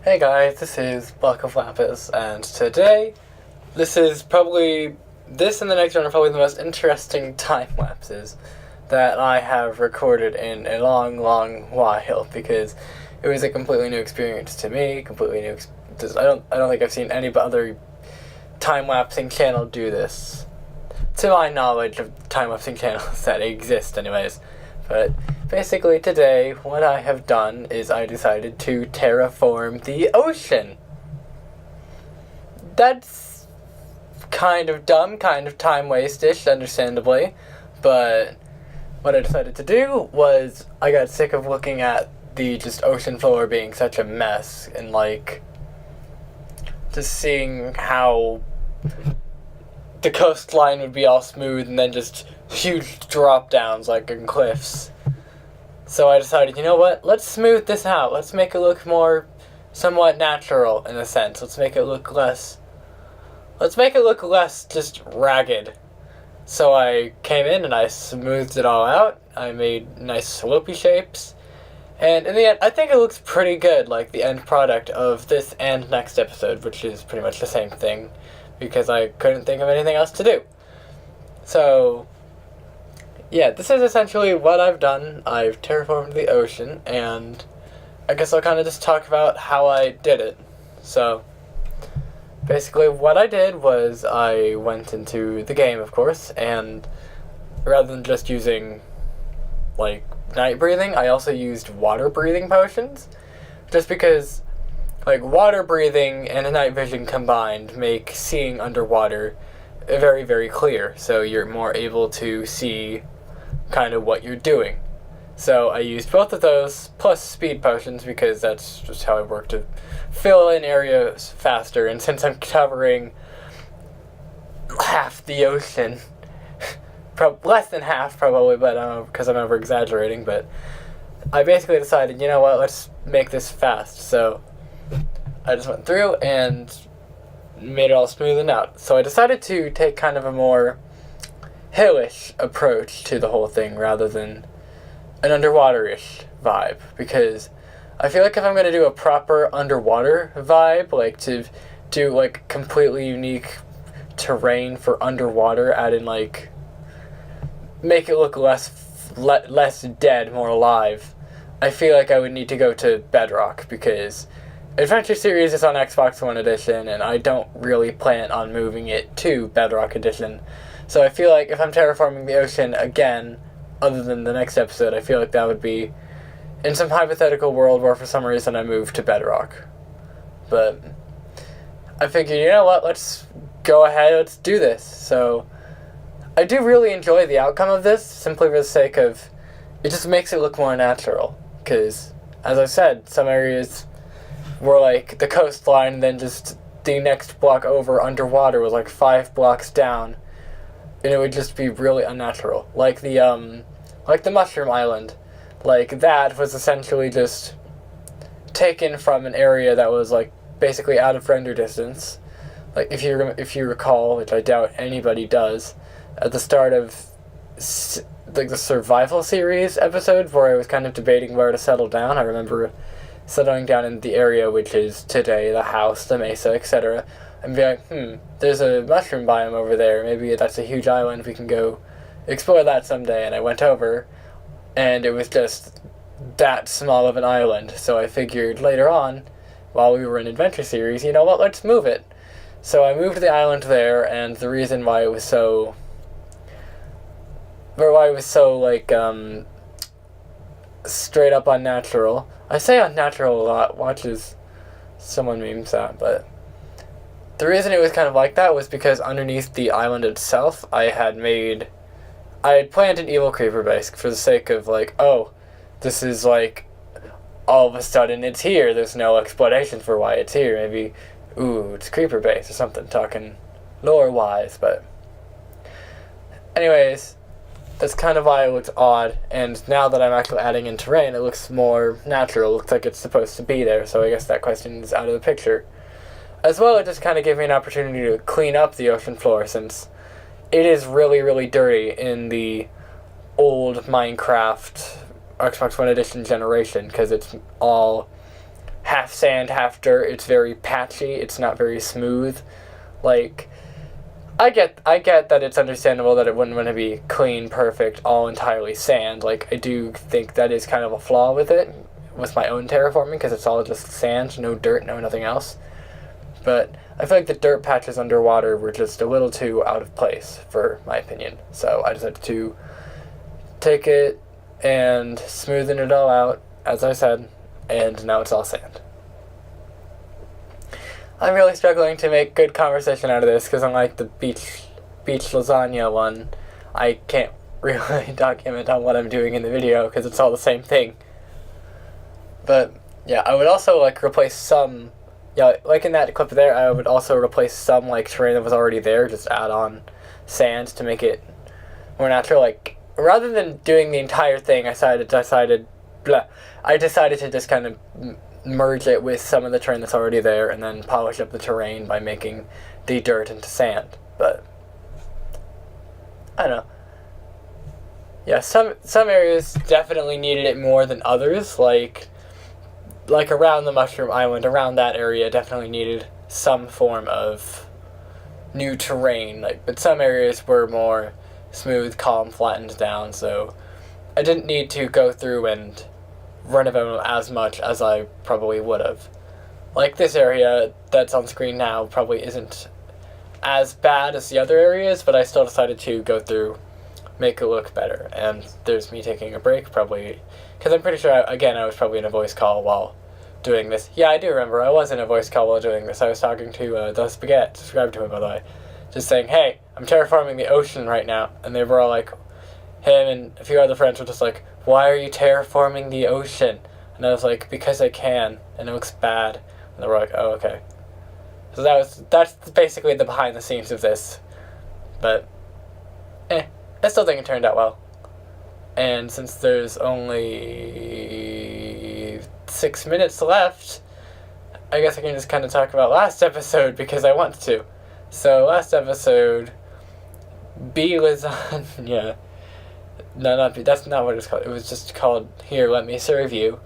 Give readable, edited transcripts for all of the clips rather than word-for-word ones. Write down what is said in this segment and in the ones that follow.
Hey guys, this is Block of Lapis, and today, this and the next one are probably the most interesting time lapses that I have recorded in a long, long while, because it was a completely new experience to me, I don't think I've seen any other time-lapsing channel do this, to my knowledge of time-lapsing channels that exist anyways. But basically today, what I have done is I decided to terraform the ocean. That's kind of dumb, kind of time waste-ish, understandably, but what I decided to do was I got sick of looking at the just ocean floor being such a mess, and just seeing how the coastline would be all smooth and then just huge drop downs like in cliffs. So I decided, you know what, let's smooth this out. Let's make it look more somewhat natural in a sense. Let's make it look less just ragged. So I came in and I smoothed it all out. I made nice slopey shapes. And in the end, I think it looks pretty good, like the end product of this and next episode, which is pretty much the same thing, because I couldn't think of anything else to do. So, yeah, this is essentially what I've done. I've terraformed the ocean, and I guess I'll kind of just talk about how I did it. So, basically what I did was I went into the game, of course, and rather than just using, night breathing, I also used water breathing potions, just because water breathing and night vision combined make seeing underwater very, very clear, so you're more able to see kind of what you're doing. So I used both of those, plus speed potions, because that's just how I work to fill in areas faster, and since I'm covering half the ocean, less than half probably, but because I'm over-exaggerating, but I basically decided, you know what, let's make this fast, so I just went through and made it all smoothened out. So I decided to take kind of a more hillish approach to the whole thing rather than an underwater-ish vibe, because I feel like if I'm going to do a proper underwater vibe, to do completely unique terrain for underwater, add in make it look less dead, more alive, I feel like I would need to go to Bedrock, because Adventure Series is on Xbox One Edition, and I don't really plan on moving it to Bedrock Edition. So I feel like if I'm terraforming the ocean again, other than the next episode, I feel like that would be in some hypothetical world where for some reason I moved to Bedrock. But I figured, you know what, let's go ahead, let's do this. So I do really enjoy the outcome of this, simply for the sake of, it just makes it look more natural. Because, as I said, some areas were the coastline, and then just the next block over underwater was 5 blocks down, and it would just be really unnatural. Like the Mushroom Island. That was essentially just taken from an area that was basically out of render distance. If you recall, which I doubt anybody does, at the start of the Survival Series episode where I was kind of debating where to settle down, I remember settling down in the area which is today the house, the mesa, etc., and be there's a mushroom biome over there, maybe that's a huge island, we can go explore that someday. And I went over, and it was just that small of an island, so I figured later on, while we were in Adventure Series, you know what, let's move it. So I moved the island there, and the reason why it was so straight up unnatural. I say unnatural a lot, watch as someone memes that, but the reason it was kind of like that was because underneath the island itself, I had planned an evil creeper base for the sake of this is all of a sudden it's here, there's no explanation for why it's here, maybe, it's creeper base or something, talking lore-wise, but anyways, that's kind of why it looks odd, and now that I'm actually adding in terrain, it looks more natural, it looks like it's supposed to be there, so I guess that question is out of the picture. As well, it just kind of gave me an opportunity to clean up the ocean floor, since it is really, really dirty in the old Minecraft Xbox One Edition generation, because it's all half sand, half dirt. It's very patchy. It's not very smooth. Like, I get that it's understandable that it wouldn't want to be clean, perfect, all entirely sand. Like, I do think that is kind of a flaw with it, with my own terraforming, because it's all just sand, no dirt, no nothing else. But I feel like the dirt patches underwater were just a little too out of place, for my opinion. So I decided to take it and smoothen it all out, as I said, and now it's all sand. I'm really struggling to make good conversation out of this, because unlike the beach lasagna one, I can't really document on what I'm doing in the video, because it's all the same thing. But, yeah, I would also, like, replace some... Yeah, like in that clip there, I would also replace some, like, terrain that was already there, just add on sand to make it more natural. Like, rather than doing the entire thing, I decided to just kind of merge it with some of the terrain that's already there, and then polish up the terrain by making the dirt into sand. But, I don't know. Yeah, some areas definitely needed it more than others, like around the Mushroom Island, around that area definitely needed some form of new terrain, but some areas were more smooth, calm, flattened down, so I didn't need to go through and renovate them as much as I probably would have. Like this area that's on screen now probably isn't as bad as the other areas, but I still decided to go through, make it look better, and there's me taking a break, probably, because I'm pretty sure, I was probably in a voice call while doing this. Yeah, I do remember, I was in a voice call while doing this. I was talking to the Spaghetti, subscribe to him by the way, just saying, hey, I'm terraforming the ocean right now, and they were all like, him and a few other friends were just like, why are you terraforming the ocean? And I was like, because I can, and it looks bad. And they were like, oh, okay. So that's basically the behind the scenes of this. But, I still think it turned out well. And since there's only 6 minutes left, I guess I can just kind of talk about last episode because I want to. So last episode, bee lasagna. No, that's not what it's called. It was just called Here, Let Me Serve You.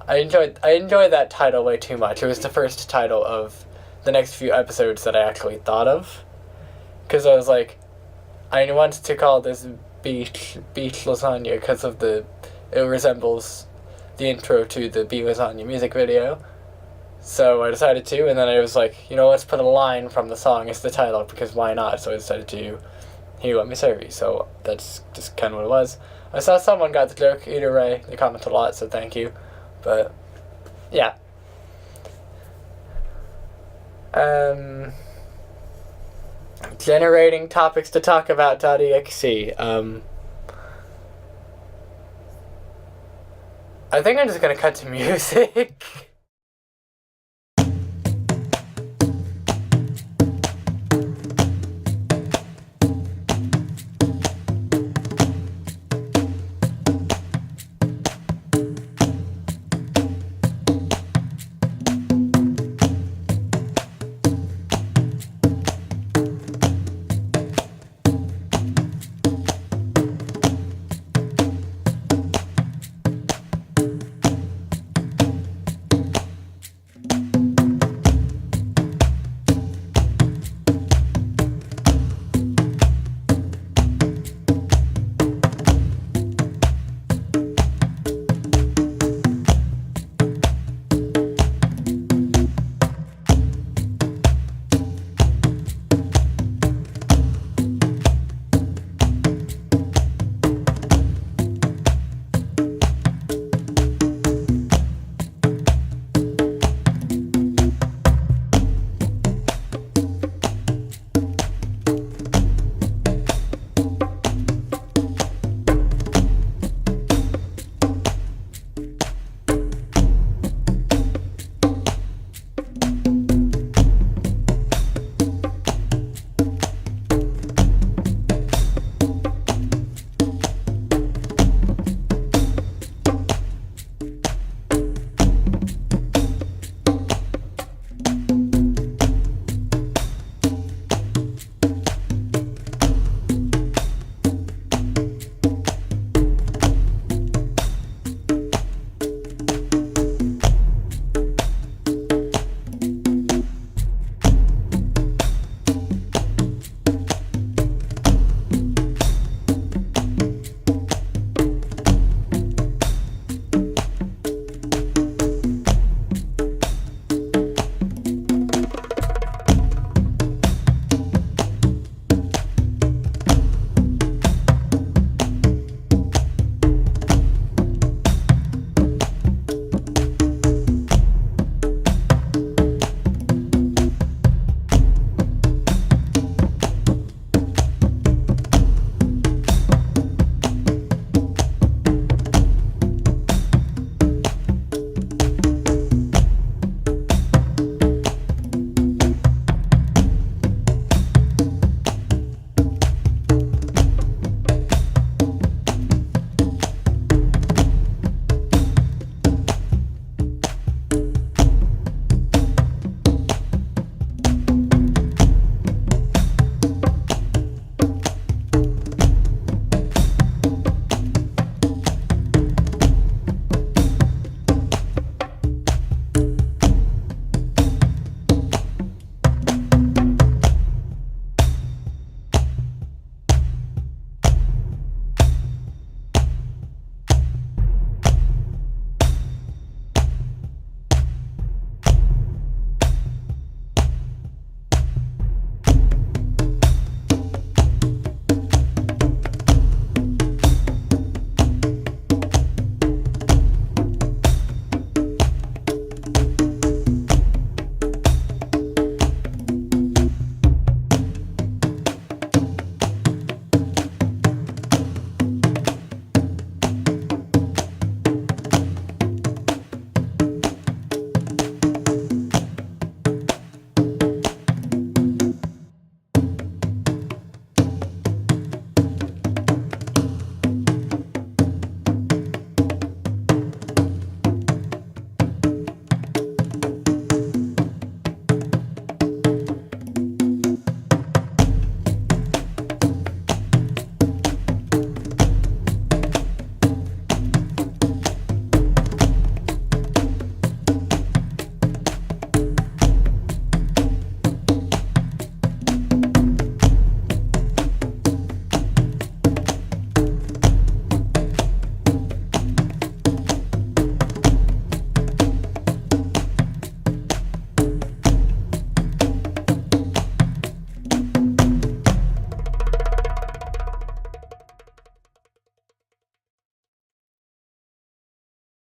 I enjoyed that title way too much. It was the first title of the next few episodes that I actually thought of. Because I was like, I wanted to call this beach lasagna because of it resembles the intro to the Bee Lasagna music video. So I decided to, and then I was like, let's put a line from the song as the title, because why not? So I decided to, Here, Let Me Serve You. So that's just kind of what it was. I saw someone got the joke, either way. They commented a lot, so thank you. But, yeah. Generating topics to talk about.exe. I think I'm just gonna cut to music.